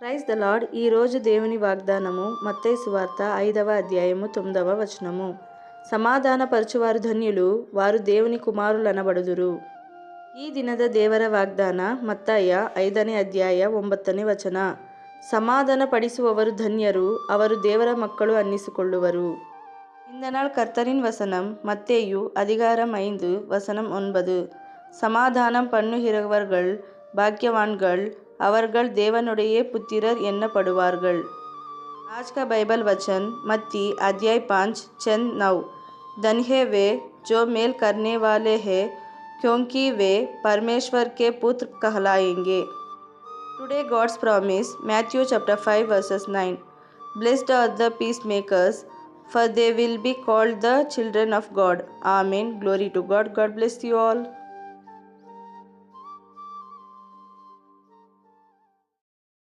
Praise the lord. ఈరోజు దేవుని వాగ్దానము మత్తయి సువార్త 5వ అధ్యాయము 9వ వచనము. సమాಧಾನಪರಚುವಾರು ಧನ್ಯುಲು, ವಾರು దేవుని ಕುಮಾರುಲನಬಡುದುರು. ಈ ದಿನದ ದೇವರ ವಾಗ್ದಾನ ಮತ್ತಾಯ 5ನೇ ಅಧ್ಯಾಯ 9ನೇ ವಚನ. ಸಮಾಧಾನ ಪಡಿಸುವವರು ಧನ್ಯರು, ಅವರು ದೇವರ ಮಕ್ಕಳು ಅನ್ನಿಸಿಕೊಳ್ಳುವರು. இந்த நாள் கர்த்தரின் வசனம் மத்தேயு அதிகாரம் 5 வசனம் 9. சமாதானம் பண்ணுகிறவர்கள் பாக்கியவான்கள், அவர்கள் தேவனுடைய புத்திரர் எண்ணப்படுவார்கள். आज का बाइबल वचन मत्ती अध्याय 5 10 9. धन्य है वे जो मेल करने वाले हैं, क्योंकि वे परमेश्वर के पुत्र कहलाएंगे. Today God's promise, Matthew chapter 5 verses 9. Blessed are the peacemakers, for they will be called the children of God. Amen. Glory to God. God bless you all.